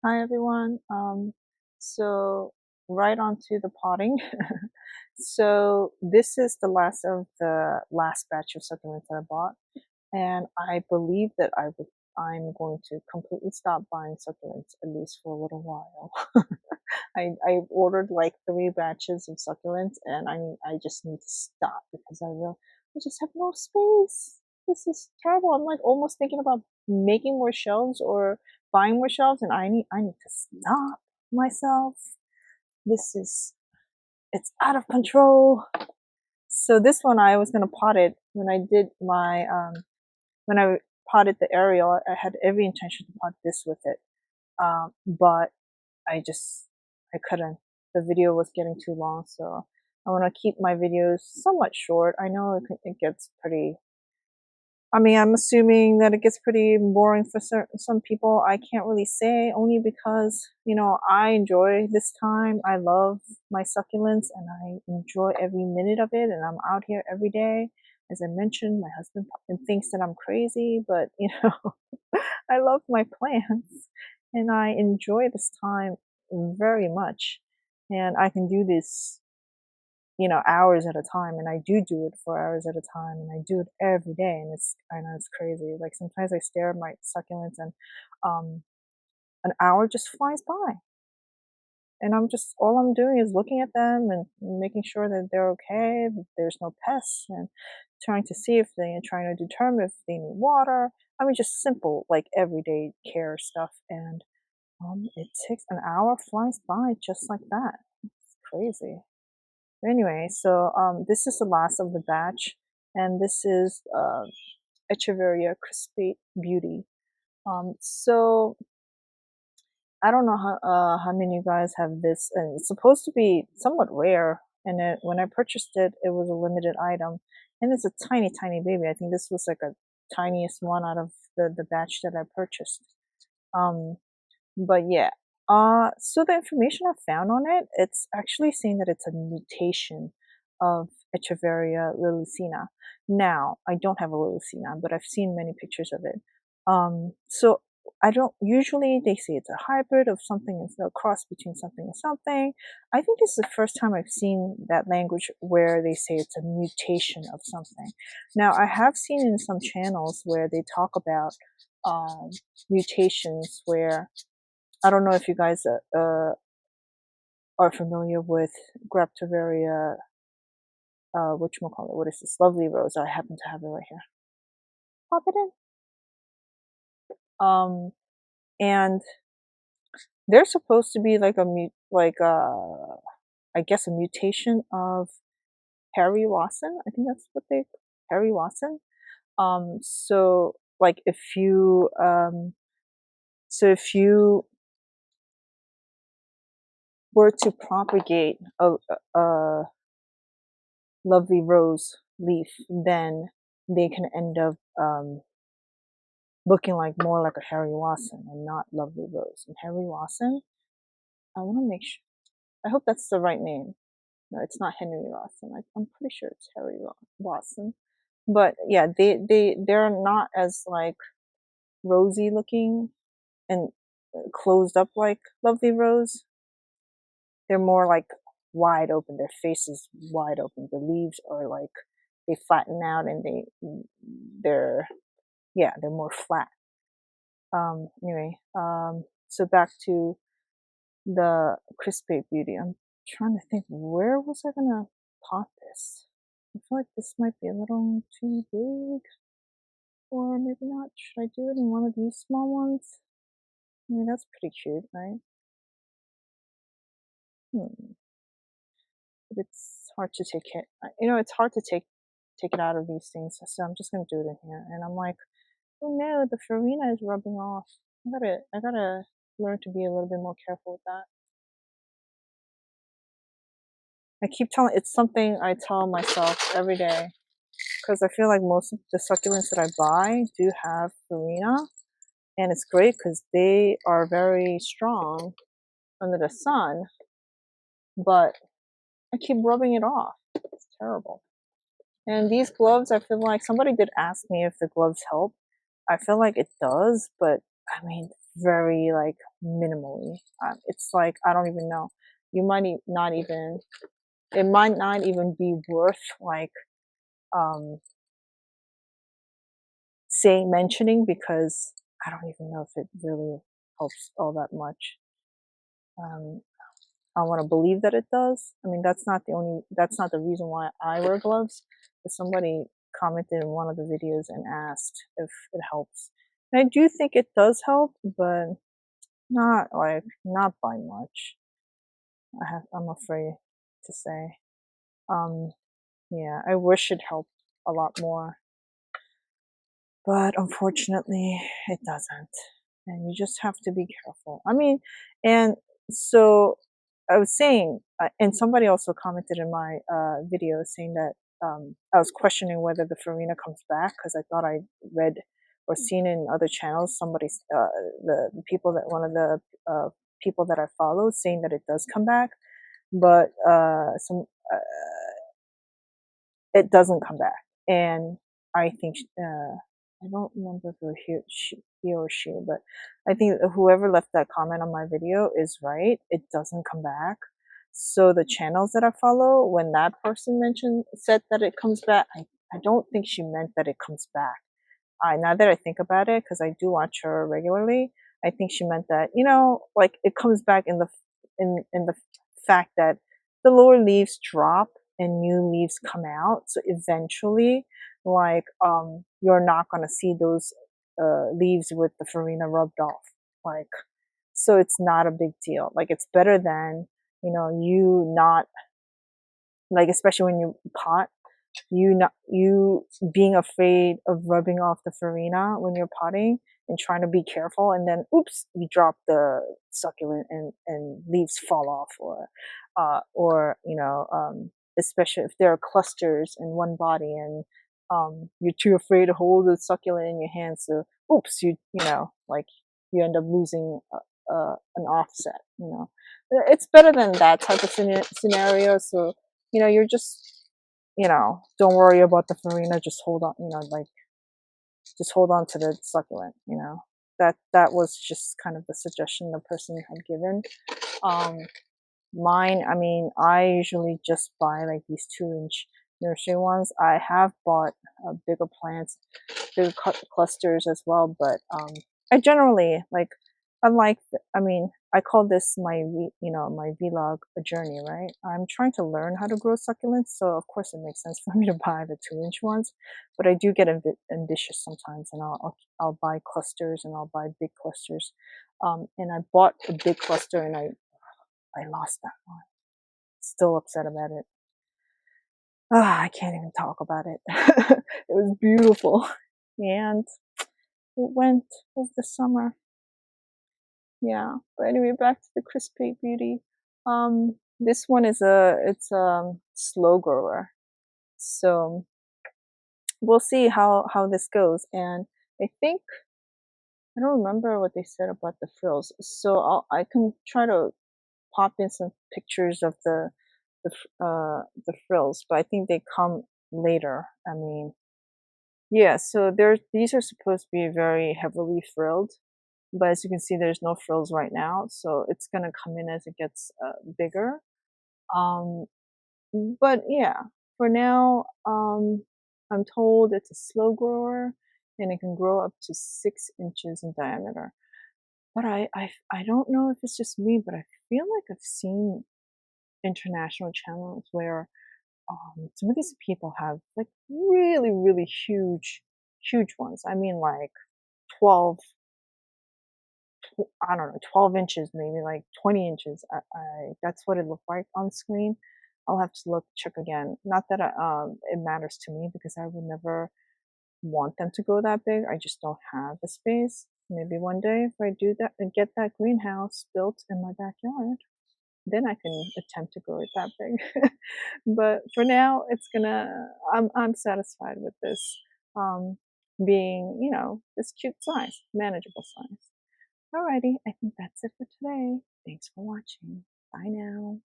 Hi everyone. So right on to the potting. So this is the last of the last batch of succulents that I bought, and I believe that I'm going to completely stop buying succulents at least for a little while. I ordered like 3 batches of succulents, and I just need to stop because I just have no space. This is terrible. I'm like almost thinking about making more shelves or buying more shelves, and I need to stop myself. This is it's out of control. So this one I was gonna pot it when I did my when I potted the aerial. I had every intention to pot this with it, but I couldn't. The video was getting too long, so I want to keep my videos somewhat short. I know it gets pretty. I mean, I'm assuming that it gets pretty boring for some people. I can't really say, only because I enjoy this time. I love my succulents, and I enjoy every minute of it. And I'm out here every day. As I mentioned, my husband thinks that I'm crazy, but I love my plants, and I enjoy this time very much. And I can do this, hours at a time, and I do it for hours at a time, and I do it every day. And I know it's crazy. Like sometimes I stare at my succulents, and um, an hour just flies by, and all I'm doing is looking at them and making sure that they're okay, that there's no pests, and trying to determine if they need water. I mean, just simple, like everyday care stuff. And it takes an hour, flies by just like that. It's crazy. Anyway, so this is the last of the batch, and this is Echeveria Crispy Beauty. So I don't know how many of you guys have this, and it's supposed to be somewhat rare. And when I purchased it, it was a limited item, and it's a tiny, tiny baby. I think this was like a tiniest one out of the batch that I purchased. But yeah. So the information I found on it, it's actually saying that it's a mutation of Echeveria lilacina. Now, I don't have a lilacina, but I've seen many pictures of it. So I don't usually they say it's a hybrid of something, it's a cross between something and something. I think this is the first time I've seen that language where they say it's a mutation of something. Now, I have seen in some channels where they talk about mutations where I don't know if you guys are familiar with Graptoveria, whatchamacallit, what is this? Lovely Rose. I happen to have it right here. Pop it in. And they're supposed to be like I guess a mutation of Harry Watson. I think that's what Harry Watson. So like if you were to propagate a lovely rose leaf, then they can end up looking more like a Harry Watson and not lovely rose. And Harry Watson, I want to make sure. I hope that's the right name. No, it's not Henry Watson. I'm pretty sure it's Harry Watson. But yeah, they're not as rosy looking and closed up like lovely rose. They're more wide open. Their face is wide open. The leaves are they flatten out, and they're more flat. Anyway, so back to the Crispy Beauty. I'm trying to think, where was I gonna pot this? I feel like this might be a little too big, or maybe not. Should I do it in one of these small ones? I mean, that's pretty cute, right? But it's hard to take it. It's hard to take it out of these things. So I'm just gonna do it in here. And I'm like, oh no, the farina is rubbing off. I gotta learn to be a little bit more careful with that. I keep it's something I tell myself every day, because I feel like most of the succulents that I buy do have farina, and it's great because they are very strong under the sun, but I keep rubbing it off. It's terrible. And these gloves, I feel like somebody did ask me if the gloves help. I feel like it does, but I mean, very minimally. It's like, I don't even know. You might not even, it might not even be worth like um, saying mentioning, because I don't even know if it really helps all that much. Um, I want to believe that it does. I mean, that's not the reason why I wear gloves. But somebody commented in one of the videos and asked if it helps. And I do think it does help, but not by much. I'm afraid to say. Um, yeah, I wish it helped a lot more, but unfortunately, it doesn't. And you just have to be careful. I mean, and so I was saying, and somebody also commented in my video saying that I was questioning whether the farina comes back, because I thought I read or seen in other channels somebody's the people that one of the people that I follow saying that it does come back, but it doesn't come back. And I think I don't remember if it was he or she, but I think whoever left that comment on my video is right. It doesn't come back. So the channels that I follow, when that person said that it comes back, I don't think she meant that it comes back. Now that I think about it, because I do watch her regularly, I think she meant that, like it comes back in the fact that the lower leaves drop and new leaves come out. So eventually, like you're not gonna see those leaves with the farina rubbed off. Like, so it's not a big deal. Like, it's better than you not, like, especially when you pot, you being afraid of rubbing off the farina when you're potting and trying to be careful, and then oops, you drop the succulent and leaves fall off, or especially if there are clusters in one body, and you're too afraid to hold the succulent in your hand, so oops, like you end up losing an offset. It's better than that type of scenario. So you're just, don't worry about the farina. Just hold on, like just hold on to the succulent. That was just kind of the suggestion the person had given. Um, Mine, I mean, I usually just buy like these 2-inch nursery ones. I have bought bigger plants, bigger clusters as well, but I generally like, I mean, I call this my my vlog a journey, right? I'm trying to learn how to grow succulents, so of course it makes sense for me to buy the 2-inch ones. But I do get ambitious sometimes, and I'll buy clusters, and I'll buy big clusters. And I bought a big cluster, and I lost that one. Still upset about it. I can't even talk about it. It was beautiful, and it went over the summer. Yeah, but anyway, back to the crispy beauty. This one it's a slow grower, so we'll see how this goes. And I think, I don't remember what they said about the frills, so I can try to pop in some pictures of the frills, but I think they come later. I mean, yeah. So these are supposed to be very heavily frilled, but as you can see, there's no frills right now, so it's gonna come in as it gets bigger. Um, but yeah, for now, I'm told it's a slow grower and it can grow up to 6 inches in diameter. But I don't know if it's just me, but I feel like I've seen international channels where some of these people have like really, really huge ones. I mean, like 12, I don't know, 12 inches, maybe like 20 inches. That's what it looked like on screen. I'll have to check again. Not that it matters to me, because I would never want them to grow that big. I just don't have the space. Maybe one day if I do that and get that greenhouse built in my backyard, then I can attempt to grow it that big. But for now, I'm satisfied with this being, this cute size, manageable size. Alrighty, I think that's it for today. Thanks for watching. Bye now.